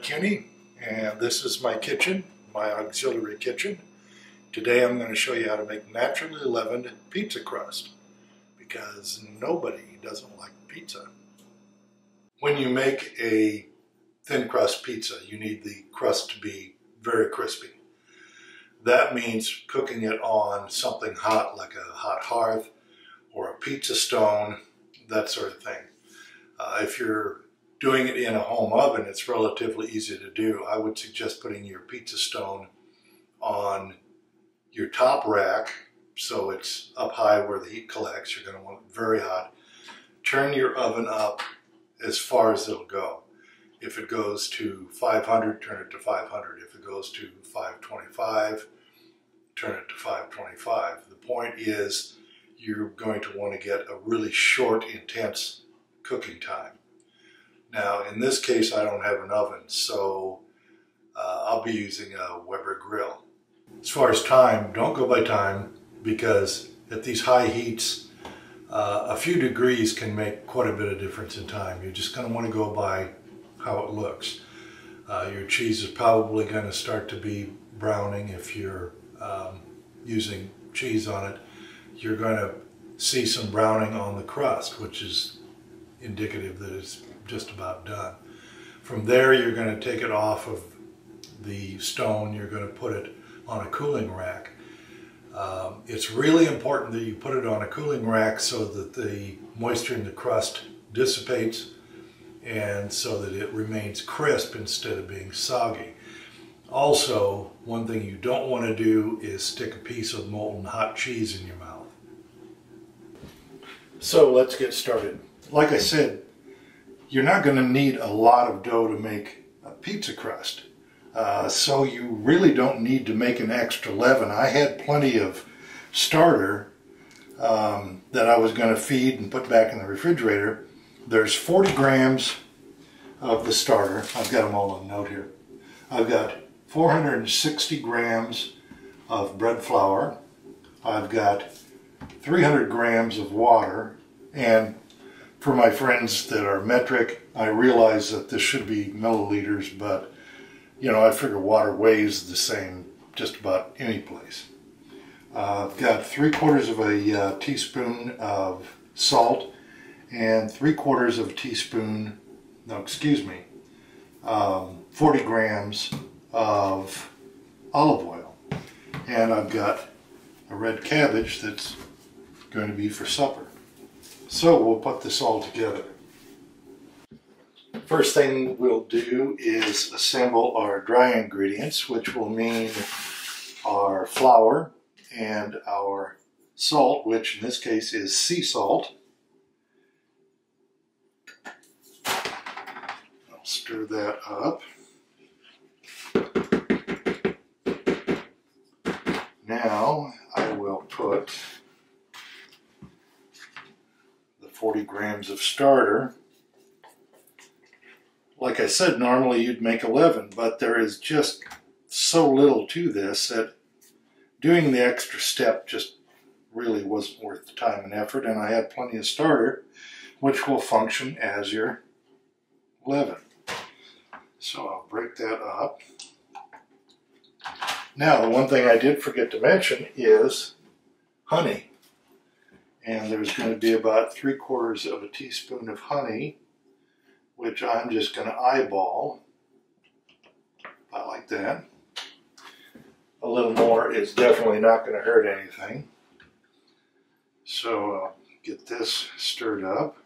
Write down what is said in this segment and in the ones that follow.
Cuny, and this is my kitchen, my auxiliary kitchen. Today I'm going to show you how to make naturally leavened pizza crust, because nobody doesn't like pizza. When you make a thin crust pizza, you need the crust to be very crispy. That means cooking it on something hot like a hot hearth or a pizza stone, that sort of thing. If you're doing it in a home oven, it's relatively easy to do. I would suggest putting your pizza stone on your top rack so it's up high where the heat collects. You're going to want it very hot. Turn your oven up as far as it'll go. If it goes to 500, turn it to 500. If it goes to 525, turn it to 525. The point is you're going to want to get a really short, intense cooking time. Now, in this case, I don't have an oven, so I'll be using a Weber grill. As far as time, don't go by time, because at these high heats, a few degrees can make quite a bit of difference in time. You're just going to want to go by how it looks. Your cheese is probably going to start to be browning if you're using cheese on it. You're going to see some browning on the crust, which is indicative that it's just about done. From there, you're going to take it off of the stone. You're going to put it on a cooling rack. It's really important that you put it on a cooling rack so that the moisture in the crust dissipates and so that it remains crisp instead of being soggy. Also, one thing you don't want to do is stick a piece of molten hot cheese in your mouth. So let's get started. Like I said, you're not going to need a lot of dough to make a pizza crust. So you really don't need to make an extra leaven. I had plenty of starter that I was going to feed and put back in the refrigerator. There's 40 grams of the starter. I've got them all on note here. I've got 460 grams of bread flour. I've got 300 grams of water, and for my friends that are metric, I realize that this should be milliliters, but you know, I figure water weighs the same just about any place. I've got 3/4 of a teaspoon of salt and 3/4 of a teaspoon, 40 grams of olive oil. And I've got a red cabbage that's going to be for supper. So we'll put this all together. First thing we'll do is assemble our dry ingredients, which will mean our flour and our salt, which in this case is sea salt. I'll stir that up. Now I will put the 40 grams of starter. Like I said, normally you'd make 11, but there is just so little to this that doing the extra step just really wasn't worth the time and effort, and I had plenty of starter, which will function as your leaven. So I'll break that up. Now, the one thing I did forget to mention is honey. And there's going to be about 3/4 of a teaspoon of honey, which I'm just going to eyeball, about like that. A little more is definitely not going to hurt anything. So I'll get this stirred up.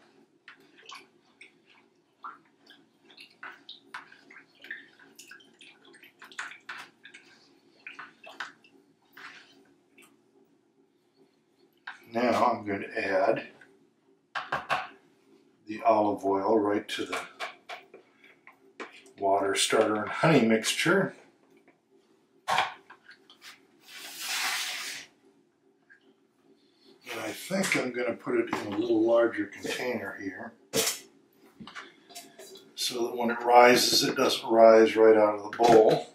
Now I'm going to add the olive oil right to the water, starter, and honey mixture. And I think I'm going to put it in a little larger container here, so that when it rises, it doesn't rise right out of the bowl.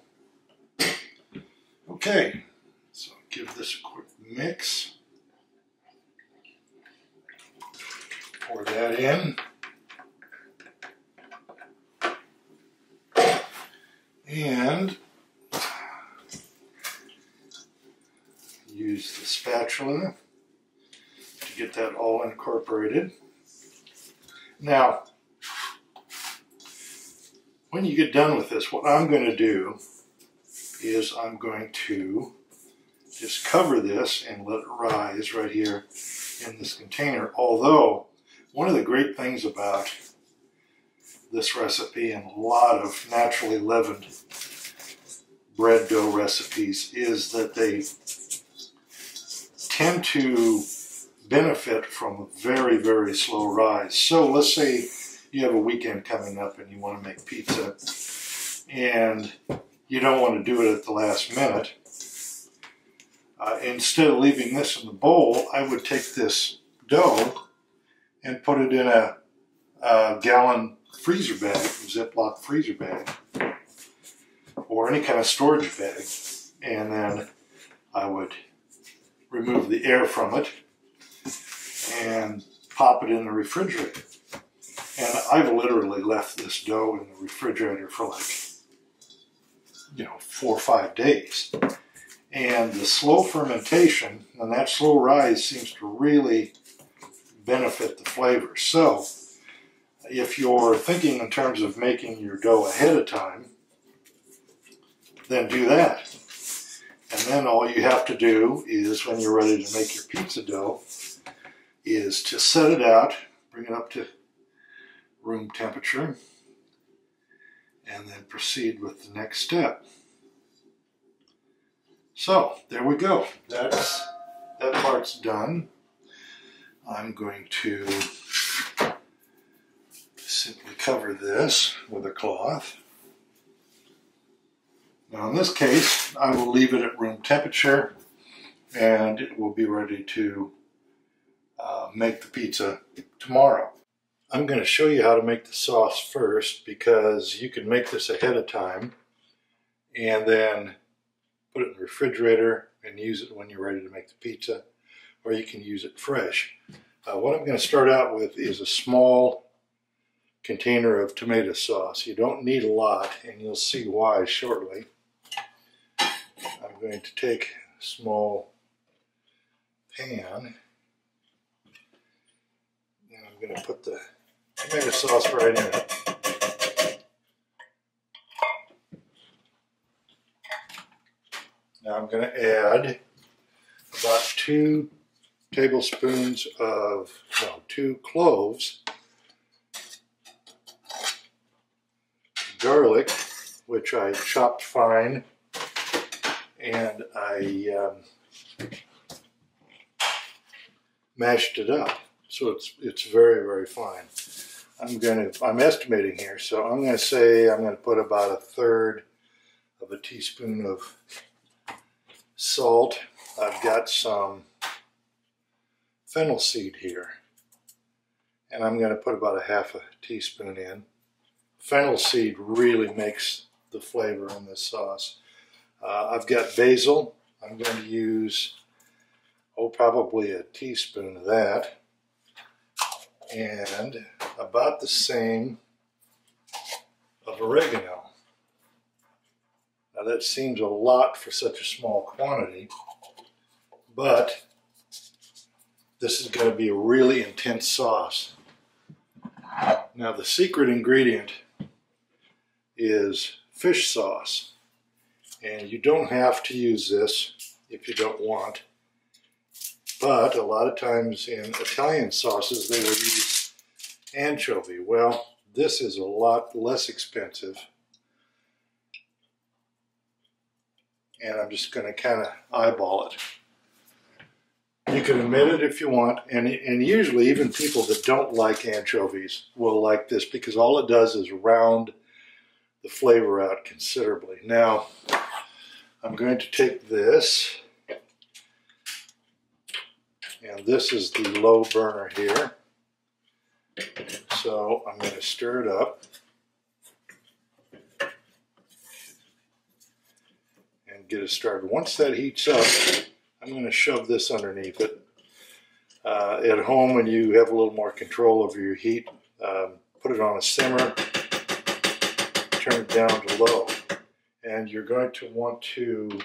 Okay, so I'll give this a quick mix. Pour that in. And use the spatula to get that all incorporated. Now, when you get done with this, what I'm going to do is I'm going to just cover this and let it rise right here in this container. Although, one of the great things about this recipe and a lot of naturally leavened bread dough recipes is that they tend to benefit from a very, very slow rise. So let's say you have a weekend coming up and you want to make pizza and you don't want to do it at the last minute. Instead of leaving this in the bowl, I would take this dough and put it in a gallon freezer bag, Ziploc freezer bag, or any kind of storage bag, and then I would remove the air from it and pop it in the refrigerator. And I've literally left this dough in the refrigerator for like, 4 or 5 days. And the slow fermentation and that slow rise seems to really benefit the flavor. So if you're thinking in terms of making your dough ahead of time, then do that. And then all you have to do is, when you're ready to make your pizza dough, is to set it out, bring it up to room temperature, and then proceed with the next step. So, there we go. That part's done. I'm going to simply cover this with a cloth. Now in this case, I will leave it at room temperature and it will be ready to make the pizza tomorrow. I'm going to show you how to make the sauce first, because you can make this ahead of time and then put it in the refrigerator and use it when you're ready to make the pizza, or you can use it fresh. What I'm going to start out with is a small container of tomato sauce. You don't need a lot, and you'll see why shortly. I'm going to take a small pan, and I'm going to put the tomato sauce right in it. Now I'm going to add about 2 tablespoons of, 2 cloves, garlic, which I chopped fine, and I mashed it up, so it's very, very fine. I'm estimating here, so I'm going to say I'm going to put about 1/3 of a teaspoon of salt. I've got some fennel seed here, and I'm going to put about 1/2 teaspoon in. Fennel seed really makes the flavor in this sauce. I've got basil. I'm going to use, probably a teaspoon of that, and about the same of oregano. Now that seems a lot for such a small quantity, but this is going to be a really intense sauce. Now the secret ingredient is fish sauce, and you don't have to use this if you don't want, but a lot of times in Italian sauces they will use anchovy. Well, this is a lot less expensive, and I'm just going to kind of eyeball it. You can omit it if you want, and usually even people that don't like anchovies will like this, because all it does is round the flavor out considerably. Now, I'm going to take this, and this is the low burner here, so I'm going to stir it up and get it started. Once that heats up, I'm going to shove this underneath it. At home, when you have a little more control over your heat, put it on a simmer, turn it down to low. and you're going to want to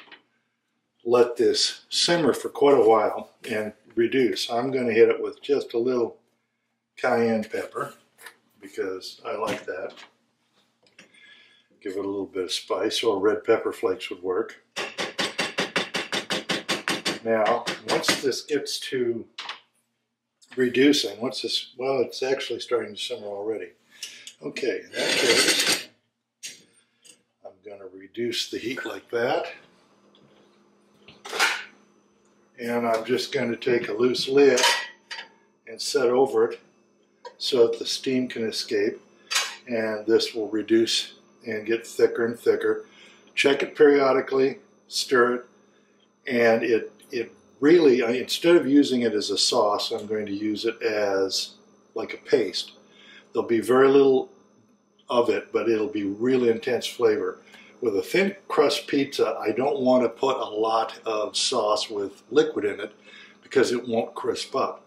let this simmer for quite a while and reduce. I'm going to hit it with just a little cayenne pepper because I like that. Give it a little bit of spice, or red pepper flakes would work. Now, once this gets to reducing, well, it's actually starting to simmer already. Okay, in that case, I'm going to reduce the heat like that. And I'm just going to take a loose lid and set over it so that the steam can escape. And this will reduce and get thicker and thicker. Check it periodically, stir it, and it really, instead of using it as a sauce, I'm going to use it as like a paste. There'll be very little of it, but it'll be really intense flavor. With a thin crust pizza, I don't want to put a lot of sauce with liquid in it because it won't crisp up.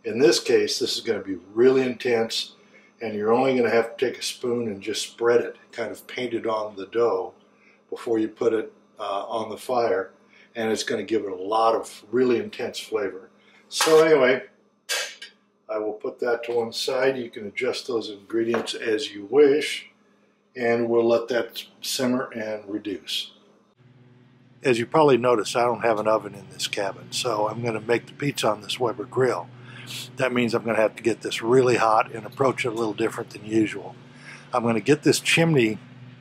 In this case, this is going to be really intense, and you're only going to have to take a spoon and just spread it, kind of paint it on the dough before you put it on the fire, and it's going to give it a lot of really intense flavor. So anyway, I will put that to one side. You can adjust those ingredients as you wish, and we'll let that simmer and reduce. As you probably noticed, I don't have an oven in this cabin, so I'm going to make the pizza on this Weber grill. That means I'm going to have to get this really hot and approach it a little different than usual. I'm going to get this chimney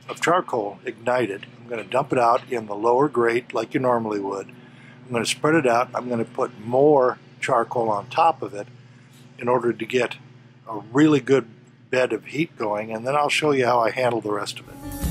of charcoal ignited. I'm going to dump it out in the lower grate like you normally would. I'm going to spread it out. I'm going to put more charcoal on top of it in order to get a really good bed of heat going, and then I'll show you how I handle the rest of it.